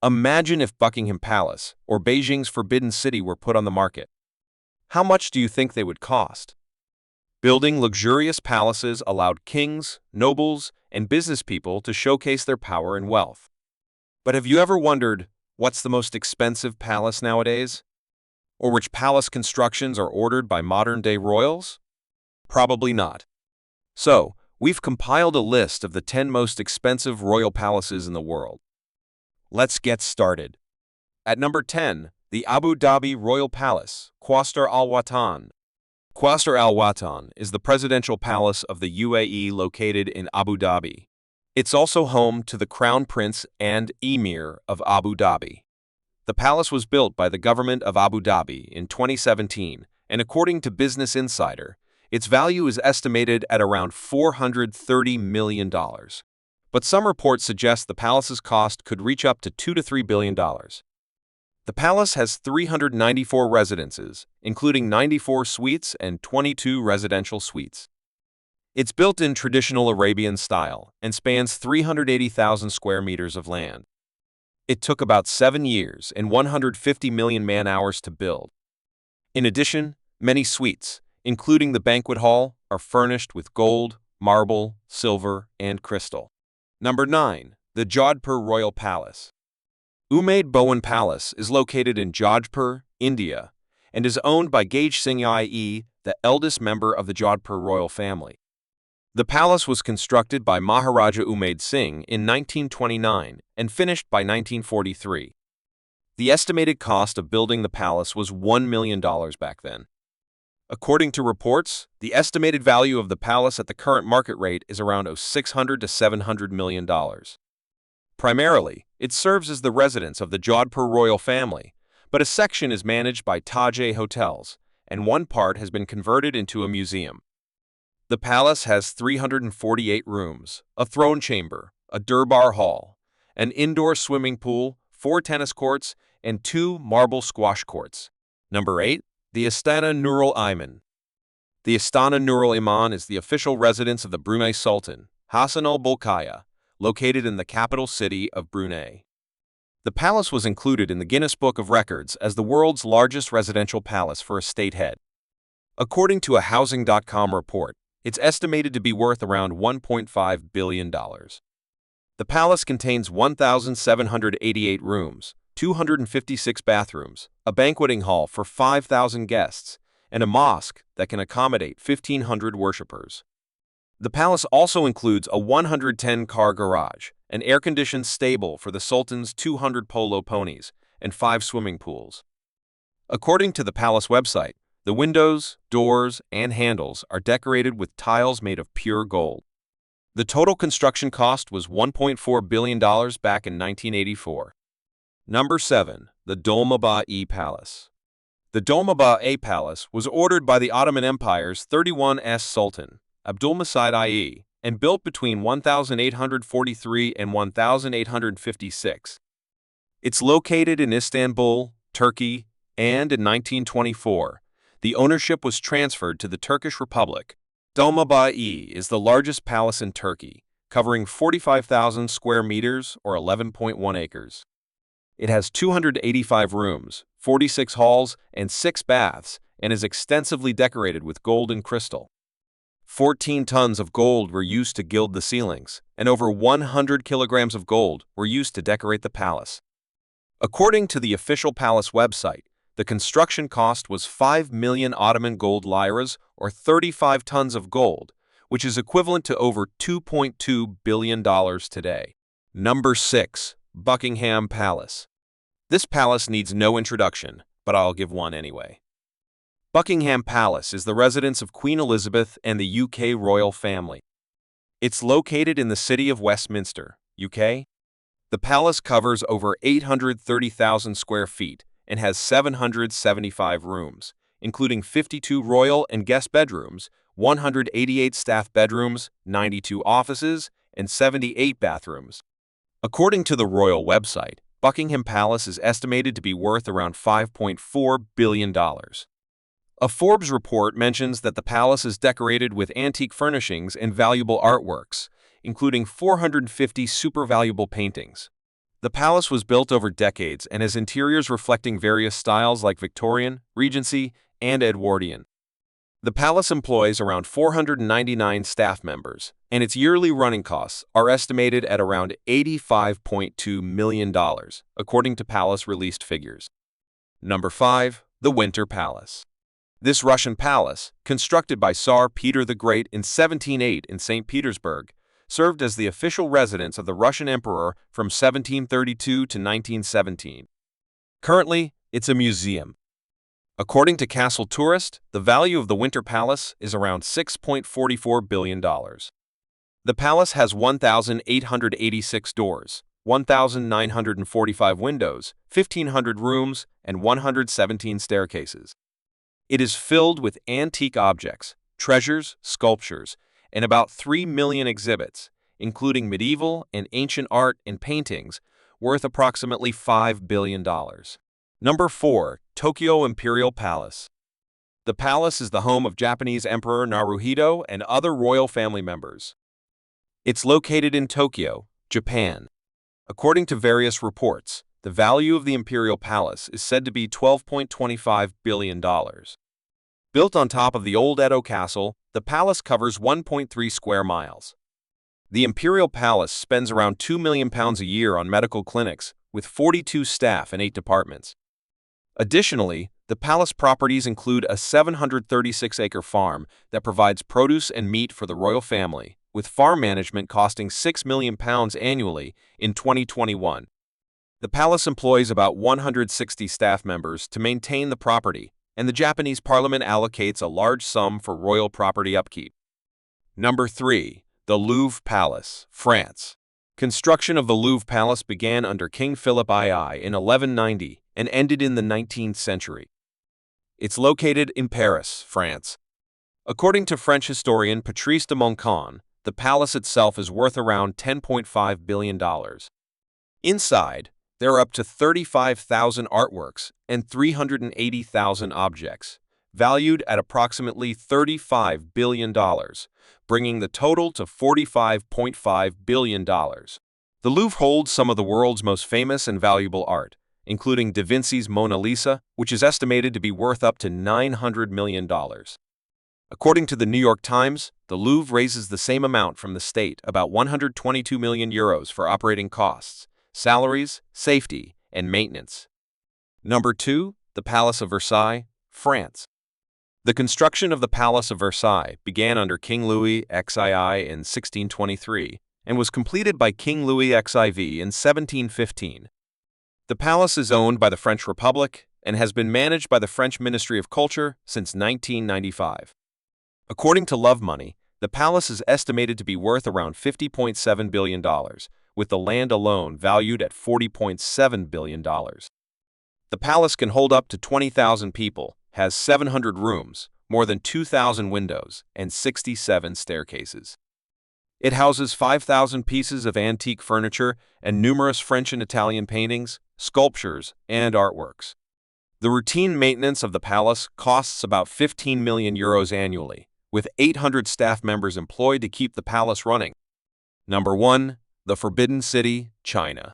Imagine if Buckingham Palace or Beijing's Forbidden City were put on the market. How much do you think they would cost? Building luxurious palaces allowed kings, nobles, and business people to showcase their power and wealth. But have you ever wondered, what's the most expensive palace nowadays? Or which palace constructions are ordered by modern-day royals? Probably not. So, we've compiled a list of the 10 most expensive royal palaces in the world. Let's get started. At number 10, the Abu Dhabi Royal Palace, Qasr Al Watan. Qasr Al Watan is the presidential palace of the UAE located in Abu Dhabi. It's also home to the Crown Prince and Emir of Abu Dhabi. The palace was built by the government of Abu Dhabi in 2017, and according to Business Insider, its value is estimated at around $430 million. But some reports suggest the palace's cost could reach up to $2 to $3 billion. The palace has 394 residences, including 94 suites and 22 residential suites. It's built in traditional Arabian style and spans 380,000 square meters of land. It took about 7 years and 150 million man-hours to build. In addition, many suites, including the banquet hall, are furnished with gold, marble, silver, and crystal. Number 9. The Jodhpur Royal Palace. Umaid Bowen Palace is located in Jodhpur, India, and is owned by Gage Singh I.E., the eldest member of the Jodhpur royal family. The palace was constructed by Maharaja Umaid Singh in 1929 and finished by 1943. The estimated cost of building the palace was $1 million back then. According to reports, the estimated value of the palace at the current market rate is around $600 to $700 million. Primarily, it serves as the residence of the Jodhpur royal family, but a section is managed by Taj Hotels, and one part has been converted into a museum. The palace has 348 rooms, a throne chamber, a durbar hall, an indoor swimming pool, 4 tennis courts, and 2 marble squash courts. Number 8. The Istana Nurul Iman. The Istana Nurul Iman is the official residence of the Brunei Sultan, Hassan al-Bolkiah, located in the capital city of Brunei. The palace was included in the Guinness Book of Records as the world's largest residential palace for a state head. According to a Housing.com report, it's estimated to be worth around $1.5 billion. The palace contains 1,788 rooms, 256 bathrooms, a banqueting hall for 5,000 guests, and a mosque that can accommodate 1,500 worshippers. The palace also includes a 110-car garage, an air-conditioned stable for the Sultan's 200 polo ponies, and 5 swimming pools. According to the palace website, the windows, doors, and handles are decorated with tiles made of pure gold. The total construction cost was $1.4 billion back in 1984. Number 7. The Dolmabahce Palace. The Dolmabahce Palace was ordered by the Ottoman Empire's 31st Sultan, Abdülmecid I.E., and built between 1843 and 1856. It's located in Istanbul, Turkey, and in 1924, the ownership was transferred to the Turkish Republic. Dolmabahce is the largest palace in Turkey, covering 45,000 square meters or 11.1 acres. It has 285 rooms, 46 halls, and 6 baths, and is extensively decorated with gold and crystal. 14 tons of gold were used to gild the ceilings, and over 100 kilograms of gold were used to decorate the palace. According to the official palace website, the construction cost was 5 million Ottoman gold liras, or 35 tons of gold, which is equivalent to over $2.2 billion today. Number 6. Buckingham Palace. This palace needs no introduction, but I'll give one anyway. Buckingham Palace is the residence of Queen Elizabeth and the UK royal family. It's located in the city of Westminster, UK. The palace covers over 830,000 square feet and has 775 rooms, including 52 royal and guest bedrooms, 188 staff bedrooms, 92 offices, and 78 bathrooms. According to the royal website, Buckingham Palace is estimated to be worth around $5.4 billion. A Forbes report mentions that the palace is decorated with antique furnishings and valuable artworks, including 450 super valuable paintings. The palace was built over decades and has interiors reflecting various styles like Victorian, Regency, and Edwardian. The palace employs around 499 staff members, and its yearly running costs are estimated at around $85.2 million, according to palace-released figures. Number 5. The Winter Palace. This Russian palace, constructed by Tsar Peter the Great in 1708 in St. Petersburg, served as the official residence of the Russian emperor from 1732 to 1917. Currently, it's a museum. According to Castle Tourist, the value of the Winter Palace is around $6.44 billion. The palace has 1,886 doors, 1,945 windows, 1,500 rooms, and 117 staircases. It is filled with antique objects, treasures, sculptures, and about 3 million exhibits, including medieval and ancient art and paintings, worth approximately $5 billion. Number 4. Tokyo Imperial Palace. The palace is the home of Japanese Emperor Naruhito and other royal family members. It's located in Tokyo, Japan. According to various reports, the value of the Imperial Palace is said to be $12.25 billion. Built on top of the old Edo Castle, the palace covers 1.3 square miles. The Imperial Palace spends around £2 million a year on medical clinics, with 42 staff and 8 departments. Additionally, the palace properties include a 736-acre farm that provides produce and meat for the royal family, with farm management costing £6 million annually in 2021. The palace employs about 160 staff members to maintain the property, and the Japanese parliament allocates a large sum for royal property upkeep. Number 3. The Louvre Palace, France. Construction of the Louvre Palace began under King Philip II in 1190 and ended in the 19th century. It's located in Paris, France. According to French historian Patrice de Moncon, the palace itself is worth around $10.5 billion. Inside, there are up to 35,000 artworks and 380,000 objects, valued at approximately $35 billion, bringing the total to $45.5 billion. The Louvre holds some of the world's most famous and valuable art, including Da Vinci's Mona Lisa, which is estimated to be worth up to $900 million. According to the New York Times, the Louvre raises the same amount from the state, about €122 million for operating costs, salaries, safety, and maintenance. Number 2. The Palace of Versailles, France. The construction of the Palace of Versailles began under King Louis XII in 1623 and was completed by King Louis XIV in 1715. The palace is owned by the French Republic and has been managed by the French Ministry of Culture since 1995. According to Love Money, the palace is estimated to be worth around $50.7 billion, with the land alone valued at $40.7 billion. The palace can hold up to 20,000 people, has 700 rooms, more than 2,000 windows, and 67 staircases. It houses 5,000 pieces of antique furniture and numerous French and Italian paintings, sculptures, and artworks. The routine maintenance of the palace costs about €15 million annually, with 800 staff members employed to keep the palace running. Number 1. The Forbidden City, China.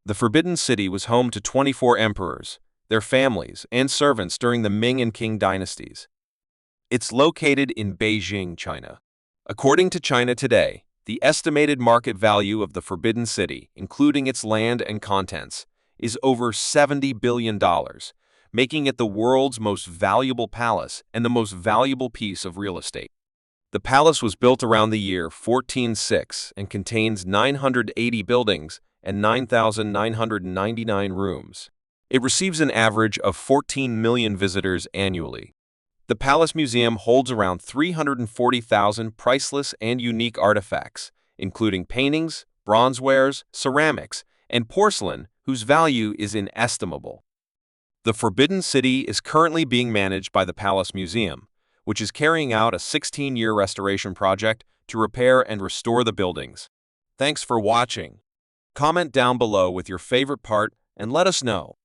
The Forbidden City was home to 24 emperors, their families, and servants during the Ming and Qing dynasties. It's located in Beijing, China. According to China Today, the estimated market value of the Forbidden City, including its land and contents, is over $70 billion, making it the world's most valuable palace and the most valuable piece of real estate. The palace was built around the year 1406 and contains 980 buildings and 9,999 rooms. It receives an average of 14 million visitors annually. The Palace Museum holds around 340,000 priceless and unique artifacts, including paintings, bronzewares, ceramics, and porcelain, whose value is inestimable. The Forbidden City is currently being managed by the Palace Museum, which is carrying out a 16-year restoration project to repair and restore the buildings. Thanks for watching. Comment down below with your favorite part and let us know.